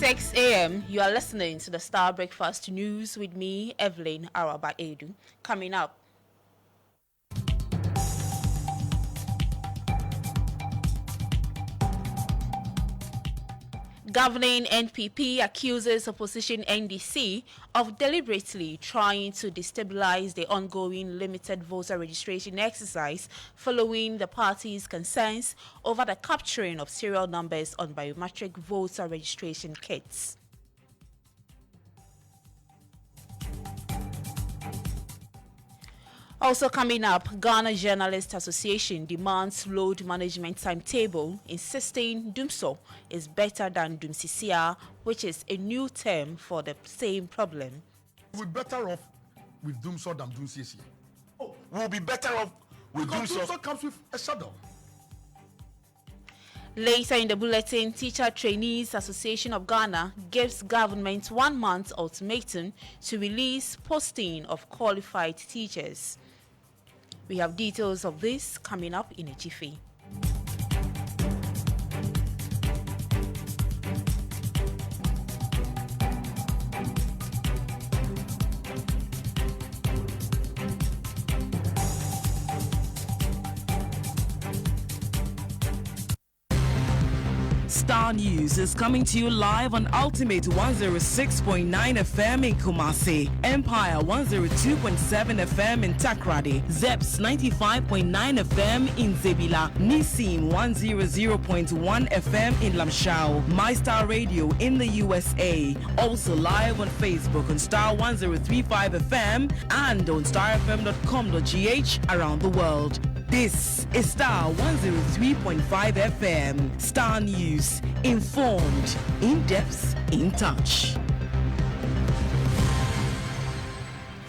6 a.m. You are listening to the Starr Breakfast News with me, Evelyn Araba Aidoo. Coming up. Governing NPP accuses opposition NDC of deliberately trying to destabilize the ongoing limited voter registration exercise following the party's concerns over the capturing of serial numbers on biometric voter registration kits. Also coming up, Ghana Journalists Association demands load management timetable, insisting DUMSO is better than DUMCCR, which is a new term for the same problem. We're better off with DUMSO than DUMCCR. Oh, we'll be better off with DUMSO. DUMSO comes with a shadow. Later in the bulletin, Teacher Trainees Association of Ghana gives government 1 month ultimatum to release posting of qualified teachers. We have details of this coming up in a jiffy. Starr News is coming to you live on Ultimate 106.9 FM in Kumasi, Empire 102.7 FM in Takrady, Zeps 95.9 FM in Zebila, Nissim 100.1 FM in Lamshao, MyStar Radio in the USA. Also live on Facebook on Starr 103.5 FM and on starfm.com.gh around the world. This is Starr 103.5 FM. Starr News. Informed, in-depth, in touch.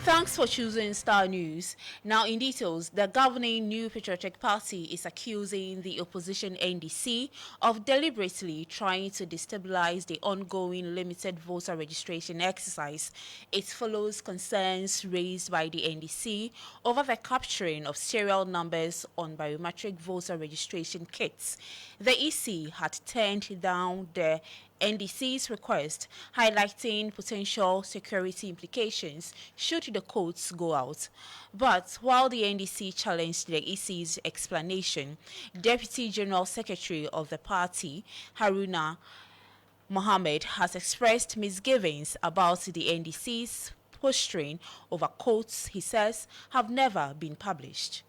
Thanks for choosing Starr News. Now in details, the governing New Patriotic Party is accusing the opposition NDC of deliberately trying to destabilize the ongoing limited voter registration exercise. It follows concerns raised by the NDC over the capturing of serial numbers on biometric voter registration kits. The EC had turned down the NDC's request, highlighting potential security implications should the codes go out. But while the NDC challenged the EC's explanation, Deputy General Secretary of the party, Haruna Mohammed, has expressed misgivings about the NDC's posturing over codes he says have never been published.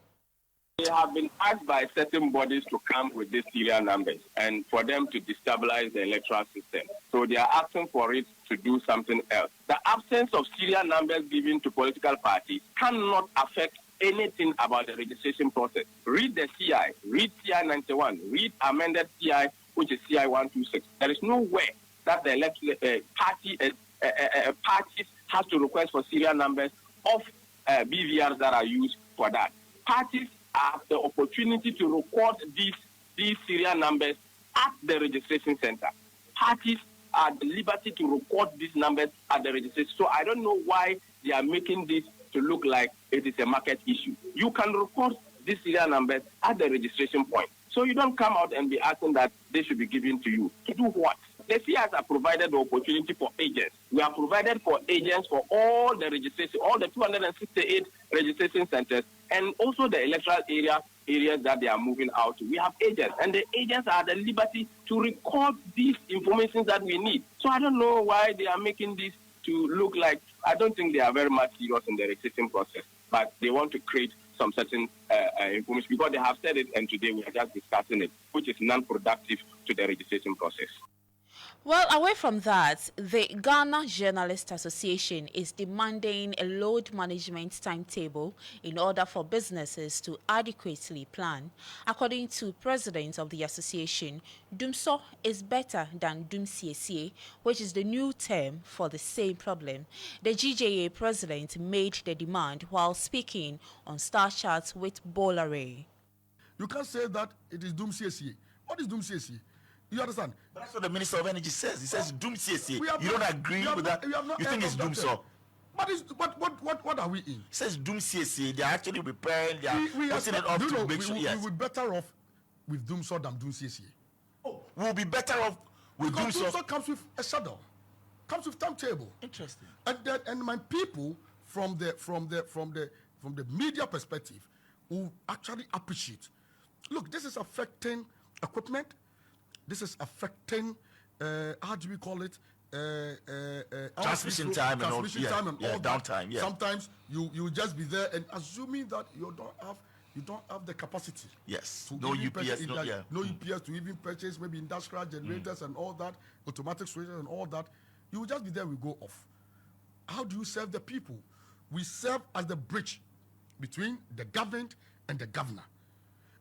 They have been asked by certain bodies to come with these serial numbers and for them to destabilize the electoral system. So they are asking for it to do something else. The absence of serial numbers given to political parties cannot affect anything about the registration process. Read the CI, read CI 91, read amended CI, which is CI 126. There is no way that the parties have to request for serial numbers of BVRs that are used for that. Parties have the opportunity to record these serial numbers at the registration center. Parties are at the liberty to record these numbers at the registration. So I don't know why they are making this to look like it is a market issue. You can record these serial numbers at the registration point. So you don't come out and be asking that they should be given to you. To do what? The CIs have provided the opportunity for agents. We have provided for agents for all the registration, all the 268 registration centers, and also the electoral areas that they are moving out to. We have agents, and the agents are at the liberty to record these information that we need. So I don't know why they are making this to look like, I don't think they are very much serious in the registration process, but they want to create some certain information because they have said it, and today we are just discussing it, which is non-productive to the registration process. Well, away from that, the Ghana Journalists Association is demanding a load management timetable in order for businesses to adequately plan. According to President of the association, DUMSO is better than DUMCCA, which is the new term for the same problem. The GJA president made the demand while speaking on Star Chat with Bolare. You can't say that it is DUMCCA. What is DUMCCA? You understand? But that's what the Minister of Energy says. He says DUMCCA. You don't agree with that? You think it's DUMSO? What are we in? He says DUMCCA. They are actually preparing. They are putting it off to make sure. We will be better off with DUMSO than DUMCCA. Oh, we'll be better off Because doom comes with a schedule, comes with timetable. Interesting. And my people from the media perspective who actually appreciate. Look, this is affecting equipment. This is affecting how do we call it? Transmission time and all that. Downtime. Yeah. Sometimes you just be there and assuming that you don't have the capacity. Yes. To no UPS. No UPS to even purchase maybe industrial generators and all that, automatic switches and all that. You will just be there. We go off. How do you serve the people? We serve as the bridge between the government and the governor.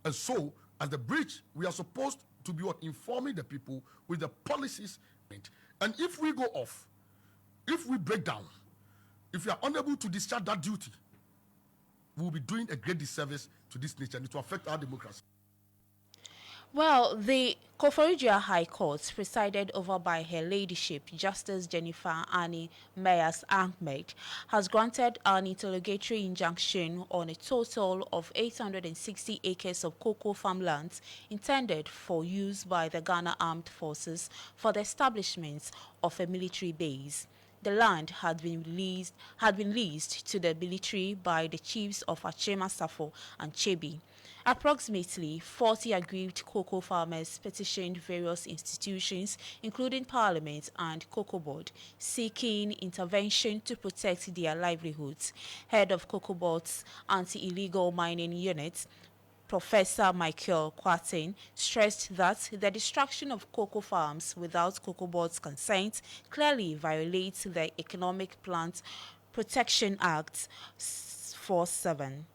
And so, as the bridge, we are supposed to be informing the people with the policies. And if we go off, if we break down, if we are unable to discharge that duty, we will be doing a great disservice to this nation and it will affect our democracy. Well, the Koforidua High Court, presided over by Her Ladyship Justice Jennifer Annie Meyers Ahmed, has granted an interrogatory injunction on a total of 860 acres of cocoa farmlands intended for use by the Ghana Armed Forces for the establishment of a military base. The land had been leased to the military by the chiefs of Achema Safo and Chebi. Approximately 40 aggrieved cocoa farmers petitioned various institutions, including Parliament and Cocoa Board, seeking intervention to protect their livelihoods. Head of Cocoa Board's anti-illegal mining unit, Professor Michael Quatin, stressed that the destruction of cocoa farms without Cocoa Board's consent clearly violates the Economic Plant Protection Act 47.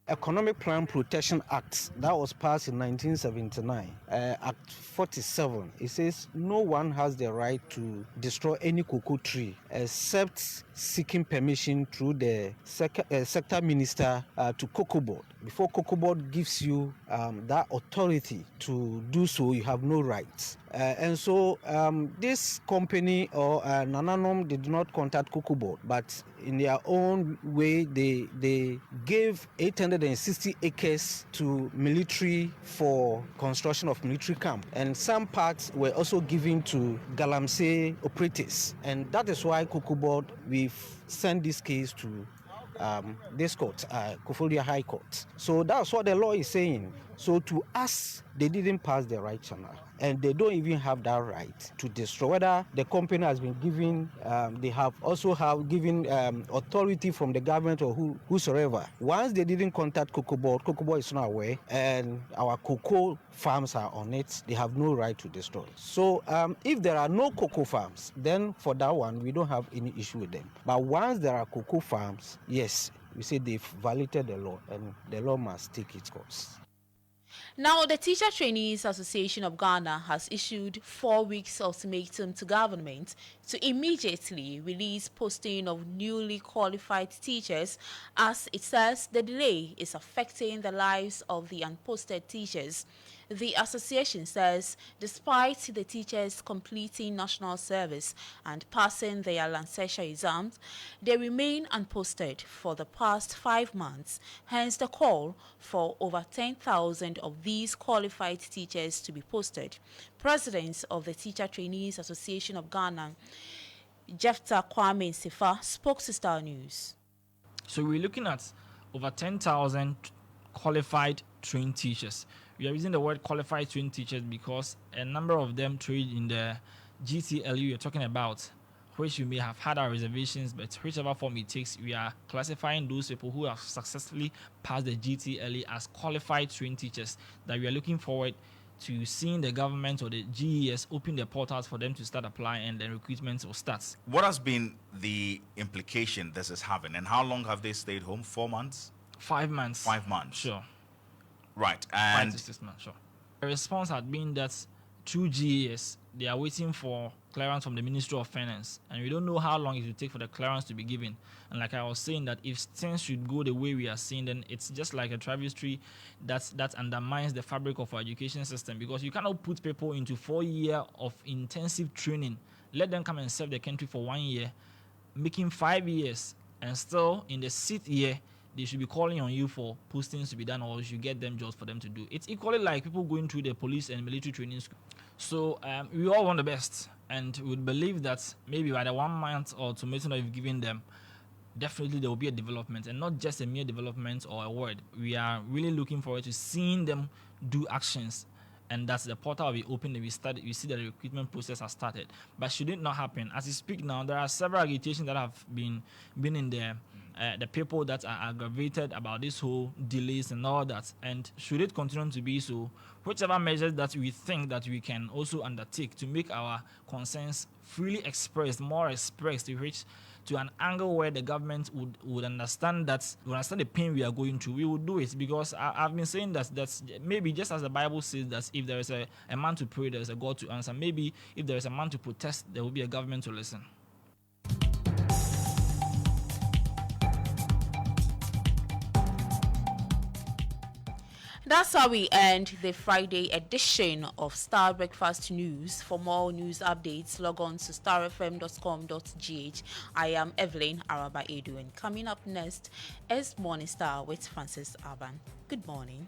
Economic Plant Protection Act that was passed in 1979, Act 47, it says no one has the right to destroy any cocoa tree except seeking permission through the sector minister to Cocoa Board. Before Cocoa Board gives you that authority to do so, you have no rights. And so this company or Nananom did not contact Cocoa Board, but in their own way, they gave 860 acres to military for construction of military camp. And some parts were also given to Galamsey operatives. And that is why Cocoa Board, we've sent this case to this court, Koforidua High Court. So that's what the law is saying. So to us, they didn't pass the right channel, and they don't even have that right to destroy. Whether the company has been given, they have also given authority from the government or whosoever. Once they didn't contact Cocoa Board is not aware, and our cocoa farms are on it, they have no right to destroy. So if there are no cocoa farms, then for that one, we don't have any issue with them. But once there are cocoa farms, yes, we say they've violated the law, and the law must take its course. Now, the Teacher Trainees Association of Ghana has issued 4 weeks ultimatum to government to immediately release posting of newly qualified teachers, as it says the delay is affecting the lives of the unposted teachers. The association says despite the teachers completing national service and passing their licensure exams, they remain unposted for the past 5 months, hence the call for over 10,000 of these qualified teachers to be posted. President of the Teacher Trainees Association of Ghana, Jefta Kwame Sifa, spoke to Starr News. So we're looking at over 10,000 qualified trained teachers. We are using the word qualified trained teachers because a number of them trade in the GTLU you're talking about, which you may have had our reservations, but whichever form it takes, we are classifying those people who have successfully passed the GTLE as qualified trained teachers that we are looking forward to seeing the government or the GES open the portals for them to start applying, and then recruitment will start. What has been the implication this is having, and how long have they stayed home? 4 months? 5 months. 5 months. Sure. Right. 5 to 6 months, sure. The response had been that through GES, they are waiting for clearance from the Ministry of Finance, and we don't know how long it will take for the clearance to be given. And like I was saying, that if things should go the way we are seeing, then it's just like a travesty that undermines the fabric of our education system, because you cannot put people into 4 years of intensive training, let them come and serve the country for 1 year, making 5 years, and still in the 6th year, they should be calling on you for postings to be done, or you should get them jobs for them to do. It's equally like people going through the police and military training school. So we all want the best, and we would believe that maybe by the 1 month or 2 months that we've given them, definitely there will be a development, and not just a mere development or a word. We are really looking forward to seeing them do actions, and that's the portal will be open and we see that the recruitment process has started. But should it not happen, as we speak now, there are several agitations that have been in there. The people that are aggravated about this whole delays and all that, and should it continue to be so, whichever measures that we think that we can also undertake to make our concerns freely expressed, more expressed, to reach to an angle where the government would understand the pain we are going through, we will do it. Because I've been saying that's maybe just as the Bible says that if there is a man to pray, there is a God to answer. Maybe if there is a man to protest, there will be a government to listen. That's how we end the Friday edition of Star Breakfast News. For more news updates, log on to starfm.com.gh. I am Evelyn Araba Aidoo, and coming up next is Morning Star with Francis Aban. Good morning.